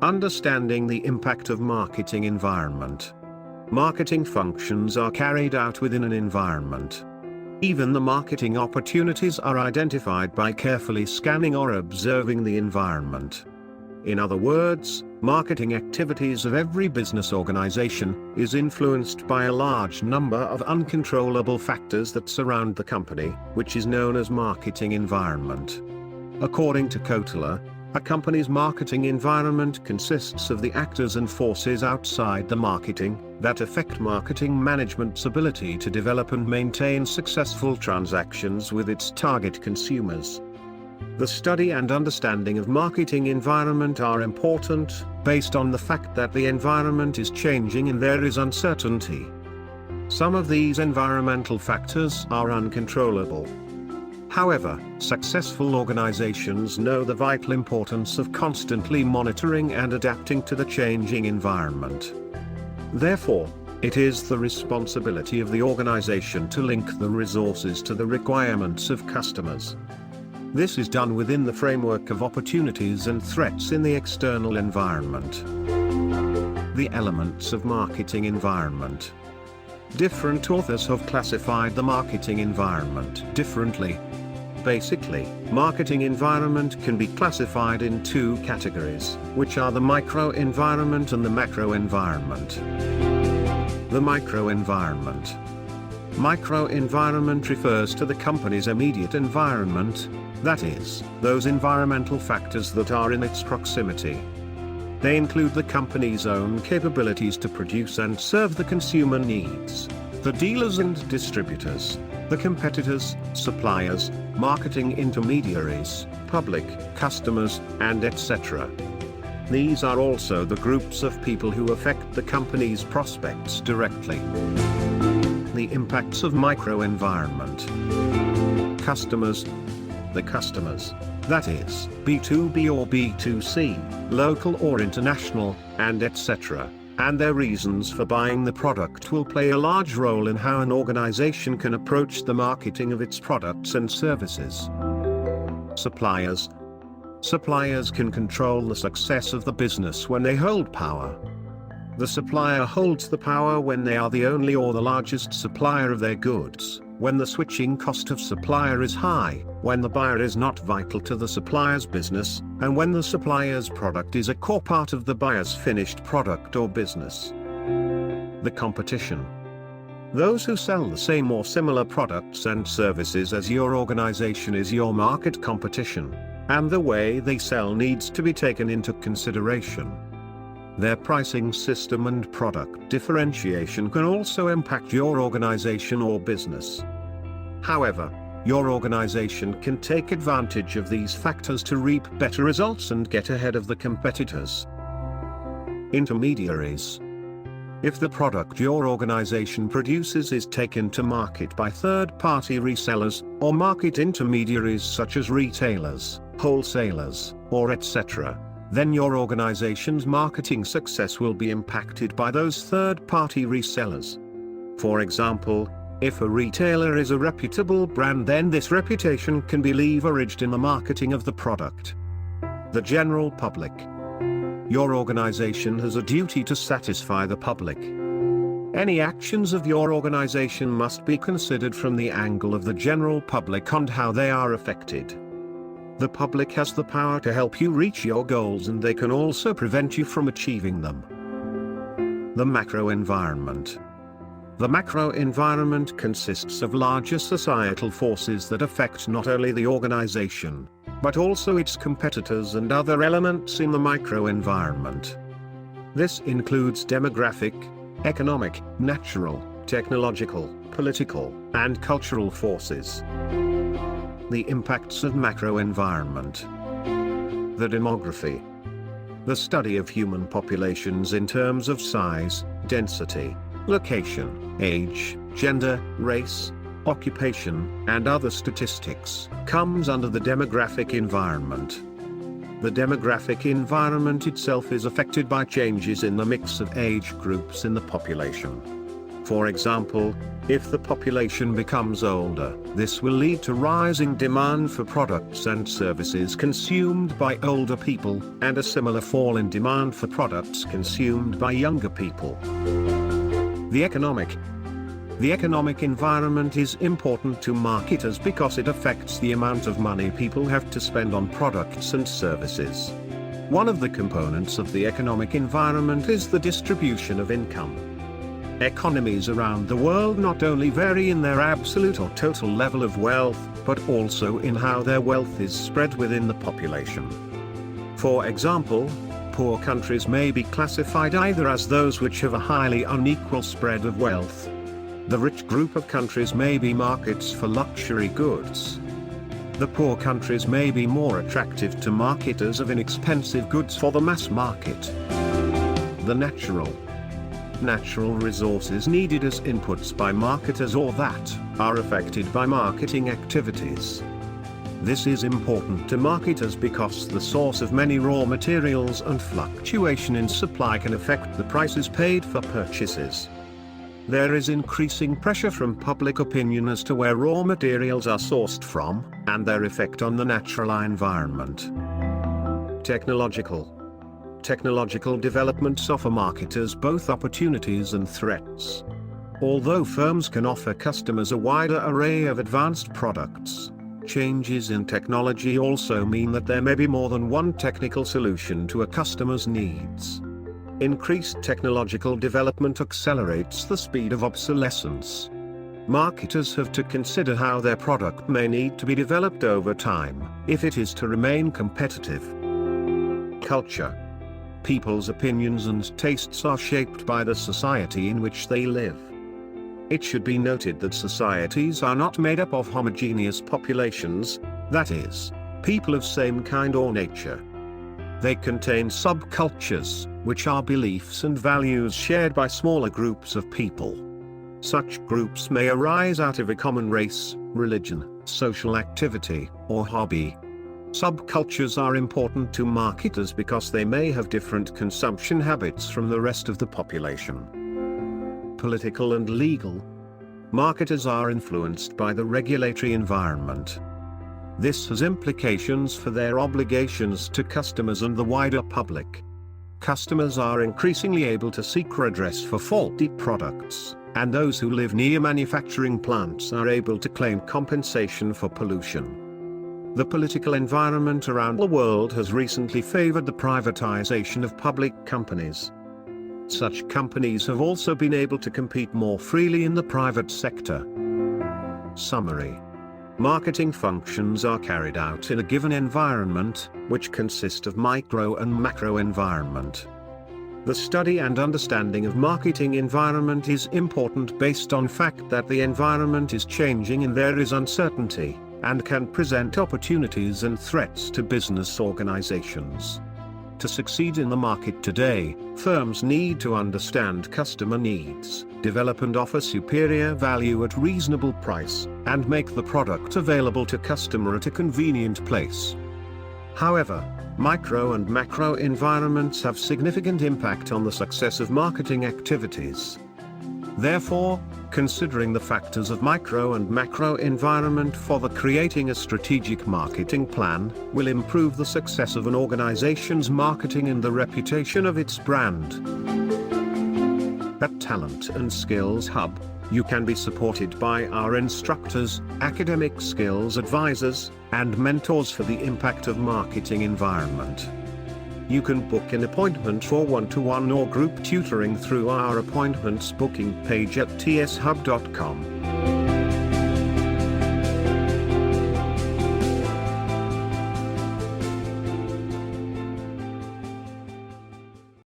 Understanding the impact of marketing environment. Marketing functions are carried out within an environment. Even the marketing opportunities are identified by carefully scanning or observing the environment. In other words, marketing activities of every business organization is influenced by a large number of uncontrollable factors that surround the company, which is known as marketing environment. According to Kotler, a company's marketing environment consists of the actors and forces outside the marketing that affect marketing management's ability to develop and maintain successful transactions with its target consumers. The study and understanding of marketing environment are important, based on the fact that the environment is changing and there is uncertainty. Some of these environmental factors are uncontrollable. However, successful organizations know the vital importance of constantly monitoring and adapting to the changing environment. Therefore, it is the responsibility of the organization to link the resources to the requirements of customers. This is done within the framework of opportunities and threats in the external environment. The elements of marketing environment. Different authors have classified the marketing environment differently. Basically, marketing environment can be classified in two categories, which are the micro-environment and the macro-environment. The micro-environment. Micro-environment refers to the company's immediate environment, that is, those environmental factors that are in its proximity. They include the company's own capabilities to produce and serve the consumer needs, the dealers and distributors, the competitors, suppliers, marketing intermediaries, public, customers, and etc. These are also the groups of people who affect the company's prospects directly. The impacts of microenvironment. Customers. The customers, that is, B2B or B2C, local or international, and etc., and their reasons for buying the product will play a large role in how an organization can approach the marketing of its products and services. Suppliers. Suppliers can control the success of the business when they hold power. The supplier holds the power when they are the only or the largest supplier of their goods, when the switching cost of supplier is high, when the buyer is not vital to the supplier's business, and when the supplier's product is a core part of the buyer's finished product or business. The competition. Those who sell the same or similar products and services as your organization is your market competition, and the way they sell needs to be taken into consideration. Their pricing system and product differentiation can also impact your organization or business. However, your organization can take advantage of these factors to reap better results and get ahead of the competitors. Intermediaries. If the product your organization produces is taken to market by third-party resellers, or market intermediaries such as retailers, wholesalers, or etc., then your organization's marketing success will be impacted by those third-party resellers. For example, if a retailer is a reputable brand, then this reputation can be leveraged in the marketing of the product. The general public. Your organization has a duty to satisfy the public. Any actions of your organization must be considered from the angle of the general public and how they are affected. The public has the power to help you reach your goals, and they can also prevent you from achieving them. The macro environment. The macro environment consists of larger societal forces that affect not only the organization, but also its competitors and other elements in the micro environment. This includes demographic, economic, natural, technological, political, and cultural forces. The impacts of macro environment. The demography. The study of human populations in terms of size, density, location, age, gender, race, occupation, and other statistics, comes under the demographic environment. The demographic environment itself is affected by changes in the mix of age groups in the population. For example, if the population becomes older, this will lead to rising demand for products and services consumed by older people, and a similar fall in demand for products consumed by younger people. The economic environment is important to marketers because it affects the amount of money people have to spend on products and services. One of the components of the economic environment is the distribution of income. Economies around the world not only vary in their absolute or total level of wealth, but also in how their wealth is spread within the population. For example, poor countries may be classified either as those which have a highly unequal spread of wealth. The rich group of countries may be markets for luxury goods. The poor countries may be more attractive to marketers of inexpensive goods for the mass market. The natural resources needed as inputs by marketers or that are affected by marketing activities. This is important to marketers because the source of many raw materials and fluctuation in supply can affect the prices paid for purchases. There is increasing pressure from public opinion as to where raw materials are sourced from, and their effect on the natural environment. Technological developments offer marketers both opportunities and threats. Although firms can offer customers a wider array of advanced products, changes in technology also mean that there may be more than one technical solution to a customer's needs. Increased technological development accelerates the speed of obsolescence. Marketers have to consider how their product may need to be developed over time, if it is to remain competitive. Culture. People's opinions and tastes are shaped by the society in which they live. It should be noted that societies are not made up of homogeneous populations, that is, people of same kind or nature. They contain subcultures, which are beliefs and values shared by smaller groups of people. Such groups may arise out of a common race, religion, social activity, or hobby. Subcultures are important to marketers because they may have different consumption habits from the rest of the population. Political and legal. Marketers are influenced by the regulatory environment. This has implications for their obligations to customers and the wider public. Customers are increasingly able to seek redress for faulty products, and those who live near manufacturing plants are able to claim compensation for pollution. The political environment around the world has recently favored the privatization of public companies. Such companies have also been able to compete more freely in the private sector. Summary. Marketing functions are carried out in a given environment, which consist of micro and macro environment. The study and understanding of marketing environment is important based on fact that the environment is changing and there is uncertainty, and can present opportunities and threats to business organizations. To succeed in the market today, firms need to understand customer needs, develop and offer superior value at reasonable price, and make the product available to customer at a convenient place. However, micro and macro environments have significant impact on the success of marketing activities. Therefore, considering the factors of micro and macro environment for the creating a strategic marketing plan will improve the success of an organization's marketing and the reputation of its brand. At Talent and Skills Hub, you can be supported by our instructors, academic skills advisors, and mentors for the impact of marketing environment. You can book an appointment for one-to-one or group tutoring through our appointments booking page at tshub.com.